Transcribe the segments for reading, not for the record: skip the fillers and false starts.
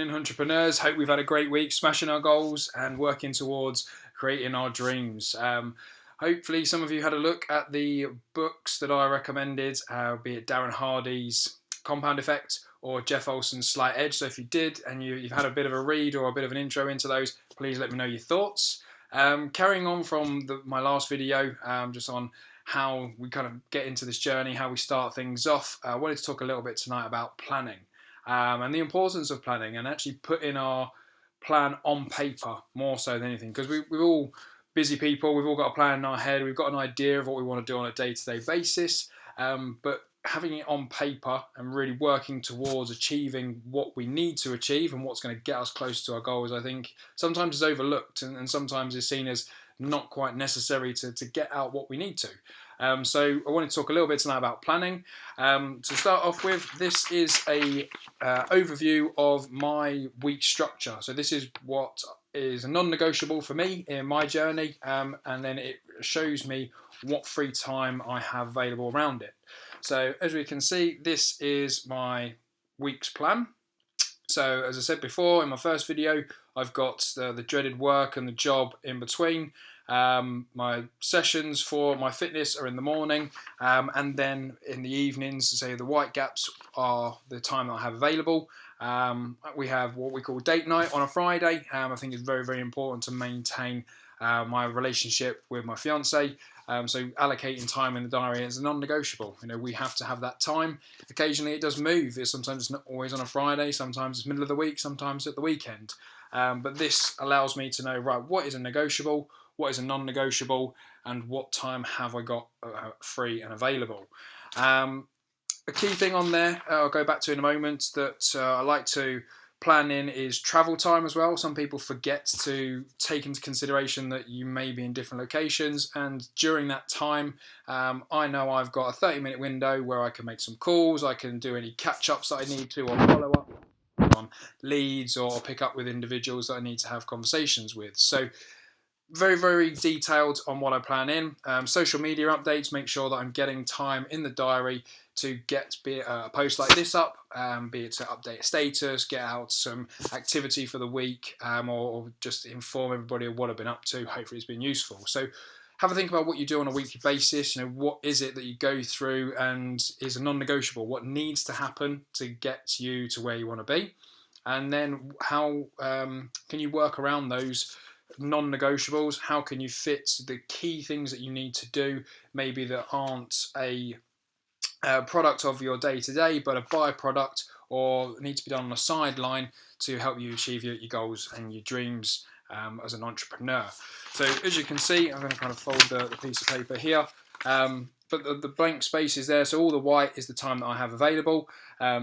Entrepreneurs, hope we've had a great week smashing our goals and working towards creating our dreams. Hopefully some of you had a look at the books that I recommended, be it Darren Hardy's Compound Effect or Jeff Olson's Slight Edge. So if you did and you've had a bit of a read or a bit of an intro into those, please let me know your thoughts. Carrying on from my last video, just on how we kind of get into this journey, how we start things off, I wanted to talk a little bit tonight about planning. And the importance of planning and actually putting our plan on paper more so than anything, because we're all busy people, we've all got a plan in our head, we've got an idea of what we want to do on a day-to-day basis, but having it on paper and really working towards achieving what we need to achieve and what's going to get us close to our goals, I think sometimes is overlooked and sometimes is seen as not quite necessary to get out what we need to. So I wanted to talk a little bit tonight about planning. To start off with, this is a overview of my week structure. So this is what is non-negotiable for me in my journey, and then it shows me what free time I have available around it. So as we can see, this is my week's plan. So as I said before in my first video, I've got the dreaded work and the job in between. My sessions for my fitness are in the morning, and then in the evenings, so the white gaps are the time that I have available. We have what we call date night on a Friday. I think it's very, very important to maintain my relationship with my fiance. So allocating time in the diary is non-negotiable. You know, we have to have that time. Occasionally it does move. Sometimes it's not always on a Friday, sometimes it's middle of the week, sometimes at the weekend. But this allows me to know, right, what is a negotiable, what is a non-negotiable, and what time have I got free and available. A key thing on there, I'll go back to in a moment, that I like to plan in is travel time as well. Some people forget to take into consideration that you may be in different locations, and during that time I know I've got a 30-minute window where I can make some calls, I can do any catch-ups that I need to, or follow up on leads, or pick up with individuals that I need to have conversations with. So very, very detailed on what I plan in. Social media updates, make sure that I'm getting time in the diary to get, be it a post like this up, be it to update a status, get out some activity for the week, or just inform everybody of what I've been up to. Hopefully it's been useful. So have a think about what you do on a weekly basis. You know, what is it that you go through and is a non-negotiable? What needs to happen to get you to where you want to be? And then how can you work around those non-negotiables? How can you fit the key things that you need to do, maybe that aren't a product of your day-to-day, but a byproduct, or need to be done on a sideline to help you achieve your goals and your dreams as an entrepreneur. So as you can see, I'm going to kind of fold the piece of paper here, but the blank space is there, so all the white is the time that I have available.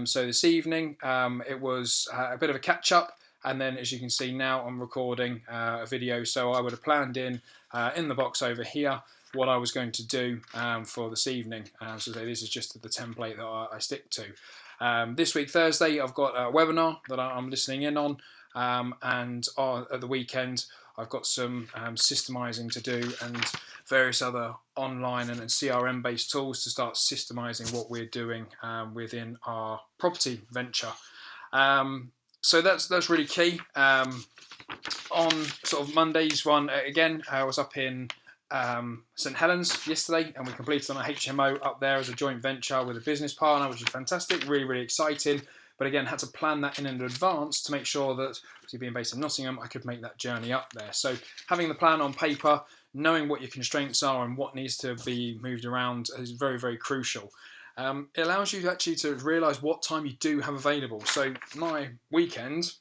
So this evening it was a bit of a catch-up, and then as you can see now I'm recording a video, so I would have planned in the box over here what I was going to do for this evening. So this is just the template that I stick to. This week, Thursday, I've got a webinar that I'm listening in on, and at the weekend I've got some systemizing to do and various other online and CRM based tools to start systemizing what we're doing within our property venture. So that's really key. On sort of Monday's one, again, I was up in St Helens yesterday, and we completed on a HMO up there as a joint venture with a business partner, which is fantastic, really, really exciting. But again, had to plan that in advance to make sure that, obviously being based in Nottingham, I could make that journey up there. So having the plan on paper, knowing what your constraints are and what needs to be moved around is very, very crucial. It allows you actually to realise what time you do have available. So my weekend,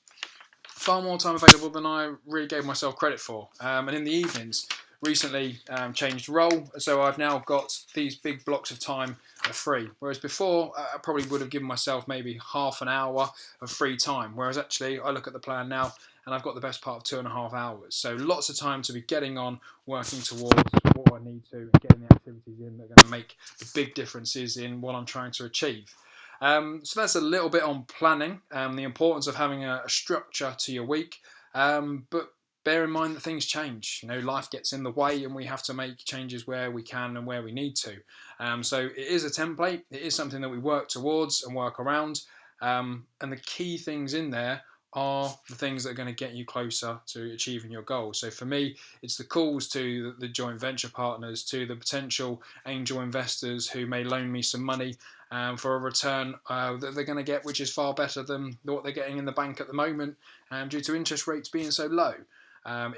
far more time available than I really gave myself credit for. And in the evenings, recently changed role, so I've now got these big blocks of time free, whereas before I probably would have given myself maybe half an hour of free time, whereas actually I look at the plan now and I've got the best part of 2.5 hours. So lots of time to be getting on, working towards what I need to, and getting the activities in that are going to make the big differences in what I'm trying to achieve. So that's a little bit on planning, the importance of having a structure to your week, but bear in mind that things change. You know, life gets in the way and we have to make changes where we can and where we need to. So it is a template. It is something that we work towards and work around. And the key things in there are the things that are going to get you closer to achieving your goals. So for me, it's the calls to the joint venture partners, to the potential angel investors who may loan me some money for a return that they're going to get, which is far better than what they're getting in the bank at the moment due to interest rates being so low.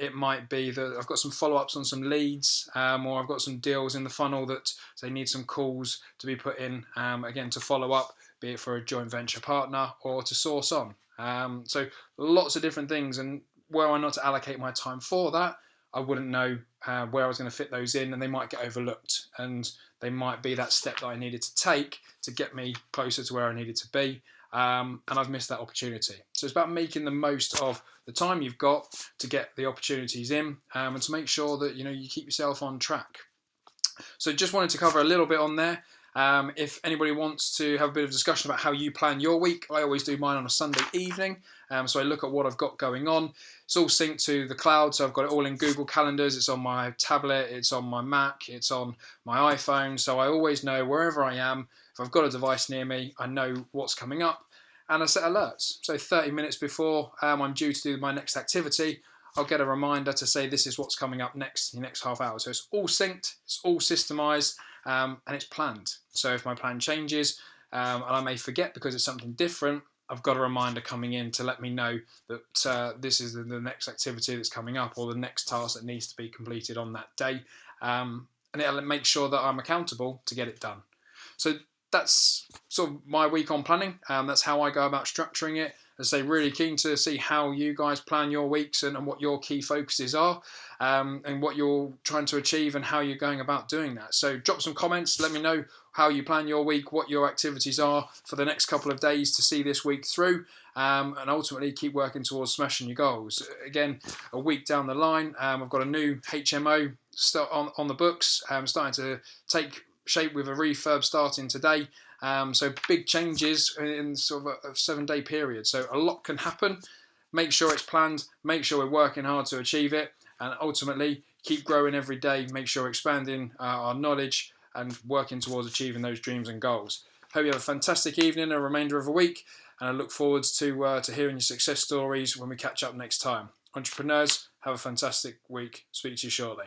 It might be that I've got some follow-ups on some leads, or I've got some deals in the funnel that say need some calls to be put in, again, to follow up, be it for a joint venture partner or to source on. So lots of different things, and were I not to allocate my time for that, I wouldn't know where I was going to fit those in, and they might get overlooked, and they might be that step that I needed to take to get me closer to where I needed to be. And I've missed that opportunity. So it's about making the most of the time you've got to get the opportunities in, and to make sure that you keep yourself on track. So just wanted to cover a little bit on there. If anybody wants to have a bit of discussion about how you plan your week, I always do mine on a Sunday evening. So I look at what I've got going on. It's all synced to the cloud, so I've got it all in Google Calendars. It's on my tablet, it's on my Mac, it's on my iPhone. So I always know wherever I am, if I've got a device near me, I know what's coming up. And I set alerts. So 30 minutes before I'm due to do my next activity, I'll get a reminder to say this is what's coming up next in the next half hour. So it's all synced, it's all systemized, and it's planned. So if my plan changes and I may forget because it's something different, I've got a reminder coming in to let me know that this is the next activity that's coming up, or the next task that needs to be completed on that day. And it'll make sure that I'm accountable to get it done. So that's sort of my week on planning. That's how I go about structuring it. As I say, really keen to see how you guys plan your weeks and what your key focuses are, and what you're trying to achieve and how you're going about doing that. So drop some comments, let me know how you plan your week, what your activities are for the next couple of days to see this week through, and ultimately keep working towards smashing your goals. Again, a week down the line, I've got a new HMO on the books, starting to take shape with a refurb starting today. So big changes in sort of a 7-day period. So a lot can happen. Make sure it's planned. Make sure we're working hard to achieve it. And ultimately, keep growing every day. Make sure we're expanding our knowledge and working towards achieving those dreams and goals. Hope you have a fantastic evening, a remainder of a week. And I look forward to hearing your success stories when we catch up next time. Entrepreneurs, have a fantastic week. Speak to you shortly.